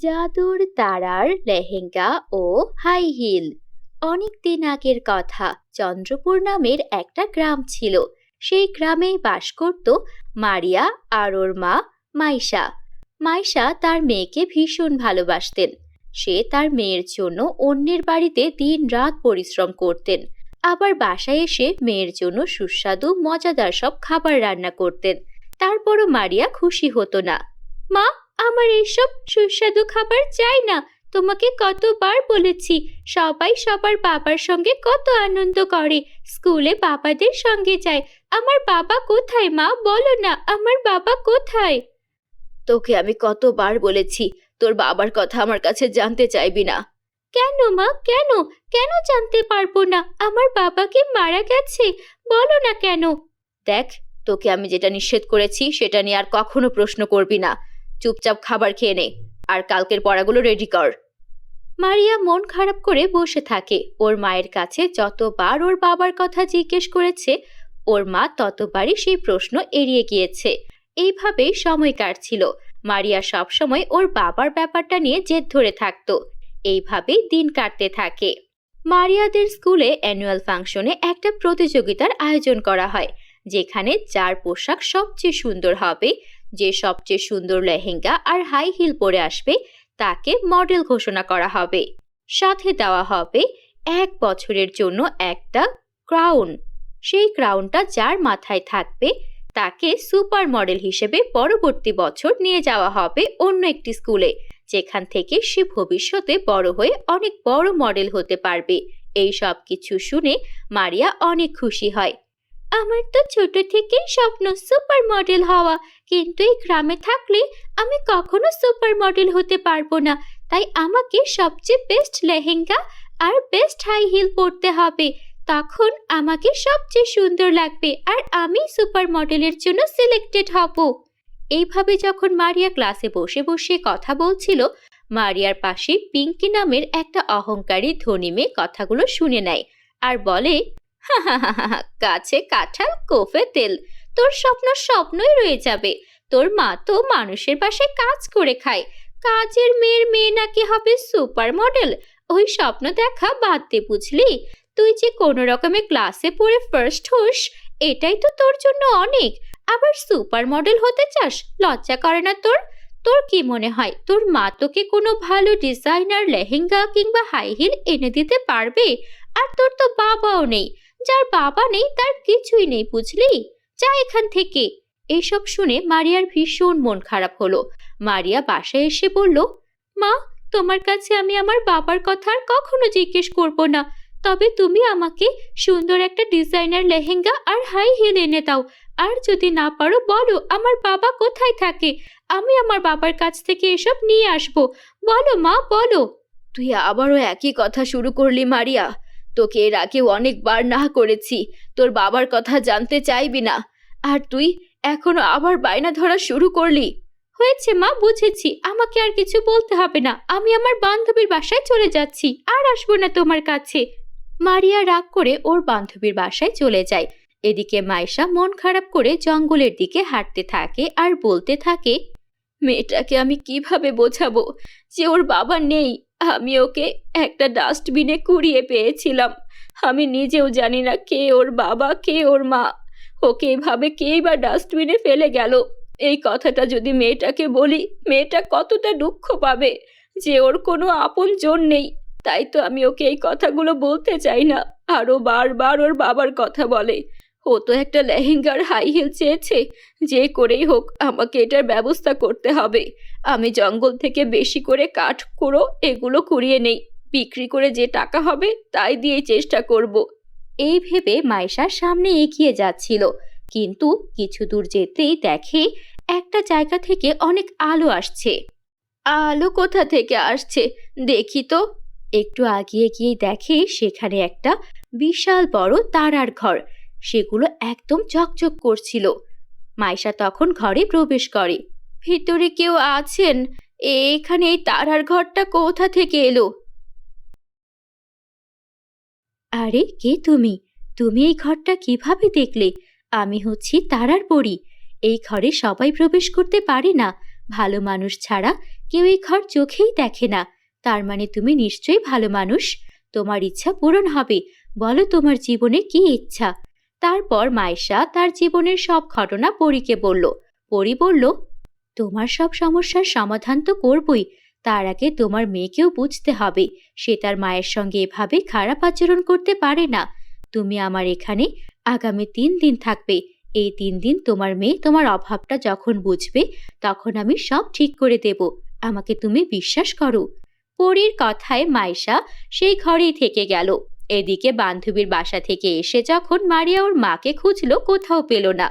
জাদুর তারার লেহেঙ্গা ও high heel. অনেক দিন আগের কথা। চন্দ্রপুর নামের একটা গ্রাম ছিল। সেই গ্রামেই বাস করত মারিয়া আর ওর মা মাইশা। মাইশা তার মেয়েকে ভীষণ ভালোবাসতেন। সে তার মেয়ের জন্য অন্যের বাড়িতে দিন রাত পরিশ্রম করতেন। আবার বাসায় এসে মেয়ের জন্য সুস্বাদু মজাদার সব খাবার রান্না করতেন। তারপরও মারিয়া খুশি হতো না। মা, আমার এইসব সুস্বাদু খাবার চাই না। তোমাকে কতবার বলেছি, সবাই সবার বাবার সঙ্গে কত আনন্দ করে, স্কুলে বাবাদের সঙ্গে যায়। আমার বাবা কোথায় মা, বলো না, আমার বাবা কোথায়? তোকে আমি কতবার বলেছি তোর বাবার কথা আমার কাছে জানতে চাইবি না। কেন মা, কেন? কেন জানতে পারবো না? আমার বাবা কি মারা গেছে? বলো না কেন। দেখ, তোকে আমি যেটা নিষেধ করেছি সেটা নিয়ে আর কখনো প্রশ্ন করবি না। চুপচাপ খাবার খেয়ে নে, আর কালকের পড়াগুলো রেডি কর। মারিয়া মন খারাপ করে বসে থাকে। ওর মায়ের কাছে যতবার ওর বাবার কথা জিজ্ঞেস করেছে, ওর মা ততবারই সেই প্রশ্ন এড়িয়ে গিয়েছে। এইভাবেই সময় কাটছিল। মারিয়া সবসময় ওর বাবার ব্যাপারটা নিয়ে জেদ ধরে থাকতো। এইভাবেই দিন কাটতে থাকে। মারিয়াদের স্কুলে অ্যানুয়াল ফাংশনে একটা প্রতিযোগিতার আয়োজন করা হয়, যেখানে যার পোশাক সবচেয়ে সুন্দর হবে, যে সবচেয়ে সুন্দর লেহেঙ্গা আর হাই হিল পরে আসবে, তাকে মডেল ঘোষণা করা হবে। সাথে দেওয়া হবে 1 বছরের জন্য একটা ক্রাউন। সেই ক্রাউনটা যার মাথায় থাকবে, তাকে সুপার মডেল হিসেবে পরবর্তী বছর নিয়ে যাওয়া হবে অন্য একটি স্কুলে, যেখান থেকে সে ভবিষ্যতে বড় হয়ে অনেক বড় মডেল হতে পারবে। এই সব কিছু শুনে মারিয়া অনেক খুশি হয়। আমার তো ছোট থেকেই স্বপ্ন সুপার মডেল হওয়া, কিন্তু এই গ্রামে থাকলে আমি কখনো সুপার মডেল হতে পারবো না। তাই আমাকে সবচেয়ে বেস্ট লেহেঙ্গা আর বেস্ট হাই হিল পরতে হবে। তখন আমাকে সবচেয়ে সুন্দর লাগবে আর আমি সুপার মডেলের জন্য সিলেক্টেড হব। এইভাবে যখন মারিয়া ক্লাসে বসে বসে কথা বলছিল, মারিয়ার পাশে পিঙ্কি নামের একটা অহংকারী ধনী মেয়ে কথাগুলো শুনে নেয় আর বলে, হা হা হা হা, গাছে কাঁঠাল কোফে তেল, তোর স্বপ্ন স্বপ্নই রয়ে যাবে। তোর মা তো মানুষের বাসায় কাজ করে খায়, কাজের মেয়ের মেয়ে নাকি হবে সুপার মডেল। ওই স্বপ্ন দেখা বাদ দে, বুঝলি? তুই যে কোনো রকমে ক্লাসে পড়ে ফার্স্ট হোস, এটাই তো তোর জন্য অনেক। আবার সুপার মডেল হতে চাস? লজ্জা করে না তোর? তোর কি মনে হয় তোর মা তোকে কোনো ভালো ডিজাইনার লেহেঙ্গা কিংবা হাই হিল এনে দিতে পারবে? আর তোর তো বাবাও নেই। যার বাবা নেই তার কিছুই নেই, বুঝলি? যা এখান থেকে। এইসব শুনে মারিয়ার ভীষণ মন খারাপ হলো। মারিয়া বাসায় এসে বলল, মা, তোমার কাছে আমি আমার বাবার কথা আর কখনো জিজ্ঞেস করব না। তবে তুমি আমাকে সুন্দর একটা ডিজাইনার লেহেঙ্গা আর হাই হিল এনে দাও। আর যদি না পারো বলো আমার বাবা কোথায় থাকে, আমি আমার বাবার কাছ থেকে এসব নিয়ে আসবো। বলো মা, বলো। তুই আবারও একই কথা শুরু করলি মারিয়া। তোকে এর আগেও অনেকবার না করেছি তোর বাবার কথা জানতে চাইবি না, আর তুই এখনো আবার বায়না ধরা শুরু করলি। হয়েছে মা, বুঝেছি। আমাকে আর কিছু বলতে হবে না। আমি আমার বান্ধবীর বাসায় চলে যাচ্ছি, আর আসবো না তোমার কাছে। মারিয়া রাগ করে ওর বান্ধবীর বাসায় চলে যায়। এদিকে মাইশা মন খারাপ করে জঙ্গলের দিকে হাঁটতে থাকে আর বলতে থাকে, মেয়েটাকে আমি কিভাবে বোঝাবো যে ওর বাবা নেই? আমি ওকে একটা ডাস্টবিনে কুড়িয়ে পেয়েছিলাম। আমি নিজেও জানি না কে ওর বাবা, কে ওর মা। ওকে এভাবে কেই বা ডাস্টবিনে ফেলে গেল। এই কথাটা যদি মেয়েটাকে বলি, মেয়েটা কতটা দুঃখ পাবে যে ওর কোনো আপন জন নেই। তাই তো আমি ওকে এই কথাগুলো বলতে চাই না। আরও বারবার ওর বাবার কথা বলে। ও তো একটা লেহেঙ্গার হাই হিল চেয়েছে। যে করেই হোক আমাকে এটার ব্যবস্থা করতে হবে। আমি জঙ্গল থেকে বেশি করে কাঠ কুড়ো এগুলো কুড়িয়ে নেই। বিক্রি করে যে টাকা হবে তাই দিয়ে চেষ্টা করব। এই ভেবে মাইশা সামনে এগিয়ে যাচ্ছিল, কিন্তু কিছু দূর যেতেই দেখে একটা জায়গা থেকে অনেক আলো আসছে। আলো কোথা থেকে আসছে দেখি তো। একটু আগিয়ে গিয়ে দেখে সেখানে একটা বিশাল বড় তারার ঘর। সেগুলো একদম চকচক করছিল। মাইশা তখন ঘরে প্রবেশ করে। ভিতরে কেউ আছেন? এখানে এই তারার ঘরটা কোথা থেকে এলো? আরে, কে তুমি? তুমি এই ঘরটা কিভাবে দেখলে? আমি হচ্ছি তারার পরী। এই ঘরে সবাই প্রবেশ করতে পারে না। ভালো মানুষ ছাড়া কেউ এই ঘর চোখেই দেখে না। তার মানে তুমি নিশ্চয়ই ভালো মানুষ। তোমার ইচ্ছা পূরণ হবে। বলো তোমার জীবনে কি ইচ্ছা? তারপর মাইশা তার জীবনের সব ঘটনা পরীকে বলল। পরী বলল, তোমার সব সমস্যার সমাধান তো করবই, তার আগে তোমার মেয়েকেও বুঝতে হবে সে তার মায়ের সঙ্গে এভাবে খারাপ আচরণ করতে পারে না। তুমি আমার এখানে আগামী 3 দিন থাকবে। এই 3 দিন তোমার মেয়ে তোমার অভাবটা যখন বুঝবে তখন আমি সব ঠিক করে দেব। আমাকে তুমি বিশ্বাস করো। পরীর কথায় মাইশা সেই ঘরেই থেকে গেল। এদিকে বান্ধবীর বাসা থেকে এসে যখন মারিয়া ওর মাকে খুঁজলো, কোথাও পেল না।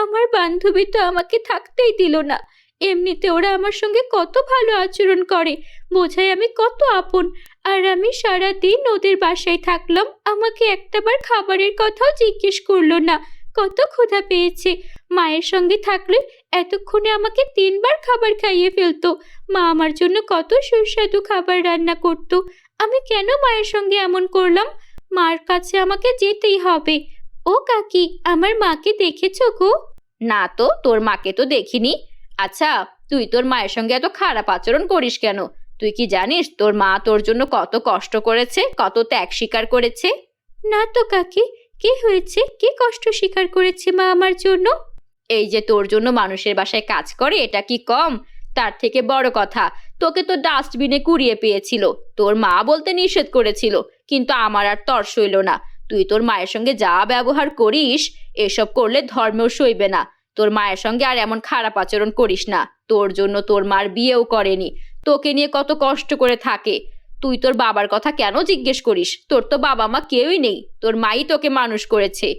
আমার বান্ধবী তো আমাকে থাকতেই দিল না। এমনিতে ওরা আমার সঙ্গে কত ভালো আচরণ করে, বোঝায় আমি কত আপন। আর আমি সারা দিন ওদের বাসায় থাকলাম, আমাকে একটাবার খাবারের কথাও জিজ্ঞেস করলো না। কত ক্ষুধা পেয়েছে। মায়ের সঙ্গে থাকলে এতক্ষণে আমাকে 3বার খাবার খাইয়ে ফেলতো। মা আমার জন্য কত সুস্বাদু খাবার রান্না করতো। আমি কেন মায়ের সঙ্গে এমন করলাম? মার কাছে আমাকে যেতেই হবে। ও কাকি, আমার মাকে দেখেছো গো? না তো, তোর মাকে তো দেখিনি। আচ্ছা, তুই তোর মায়ের সঙ্গে এত খারাপ আচরণ করিস কেন? তুই কি জানিস তোর মা তোর জন্য কত কষ্ট করেছে, কত ত্যাগ স্বীকার করেছে? না তো কাকি, কি হয়েছে? কি কষ্ট স্বীকার করেছে মা আমার জন্য? এই যে তোর জন্য মানুষের বাসায় কাজ করে, এটা কি কম? তার থেকে বড় কথা, তোকে তো ডাস্টবিনে কুড়িয়ে পেয়েছিল। তোর মা বলতে নিষেধ করেছিল, কিন্তু আমার আর তর সইল না। তুই তোর মায়ের সঙ্গে যা ব্যবহার করিস, এসব করলে ধর্মেও সইবে না। তোর মায়ের সঙ্গে আর এমন খারাপ আচরণ করিস না। তোর জন্য তোর মার বিয়েও করেনি, তোকে নিয়ে কত কষ্ট করে থাকে। তুই তোর বাবার কথা কেন জিজ্ঞেস করিস? তোর তো বাবা মা কেউই নেই, তোর মাই তোকে মানুষ করেছে।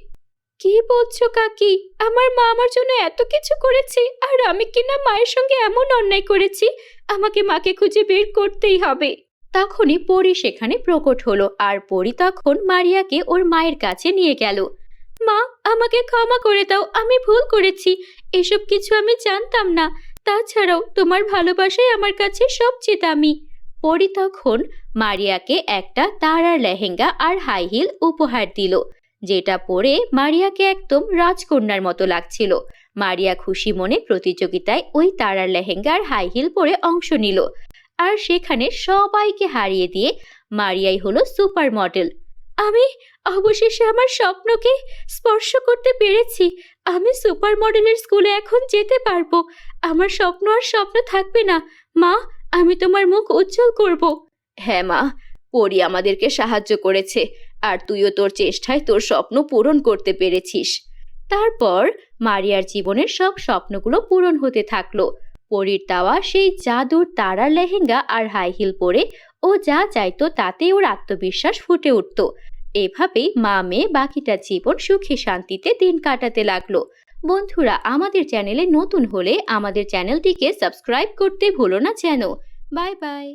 কি বলছো কাকি? আমার মা আমার জন্য এত কিছু করেছে, আর আমি কিনা মায়ের সঙ্গে এমন অন্যায় করেছি? আমাকে মাকে খুঁজে বের করতেই হবে। তখনই পরী সেখানে প্রকট হলো, আর পরী তখন মারিয়াকে ওর মায়ের কাছে নিয়ে গেল। মা, আমাকে ক্ষমা করে দাও, আমি ভুল করেছি। এসব কিছু আমি জানতাম না। তাছাড়াও তোমার ভালোবাসাই আমার কাছে সবচেয়ে দামি। পরী তখন মারিয়াকে একটা তারার লেহেঙ্গা আর হাই হিল উপহার দিল, যেটা পরে মারিয়াকে একদম রাজকন্যার মতো লাগছিল। মারিয়া খুশি মনে প্রতিযোগিতায় ওই তারার লেহেঙ্গা আর হাই হিল পরে অংশ নিল, আর সেখানে সবাইকে হারিয়ে দিয়ে মারিয়াই হলো সুপার মডেল। আমি অবশেষে আমার স্বপ্নকে স্পর্শ করতে পেরেছি। আমি সুপার মডেলের স্কুলে এখন যেতে পারবো। আমার স্বপ্ন আর স্বপ্ন থাকবে না। মা, আমি তোমার মুখ উজ্জ্বল করব। হ্যাঁ মা, পরী আমাদেরকে সাহায্য করেছে, আর তুইও তোর চেষ্টায় তোর স্বপ্ন পূরণ করতে পেরেছিস। তারপর মারিয়ার জীবনের সব স্বপ্নগুলো পূরণ হতে থাকলো। পরীর দেওয়া সেই জাদুর তারার লেহেঙ্গা আর হাই হিল পরে ও যা চাইতো তাতে ওর আত্মবিশ্বাস ফুটে উঠত। এভাবেই মা মেয়ে বাকিটা জীবন সুখে শান্তিতে দিন কাটাতে লাগলো। বন্ধুরা, আমাদের চ্যানেলে নতুন হলে আমাদের চ্যানেলটিকে সাবস্ক্রাইব করতে ভুলো না যেন। Bye bye.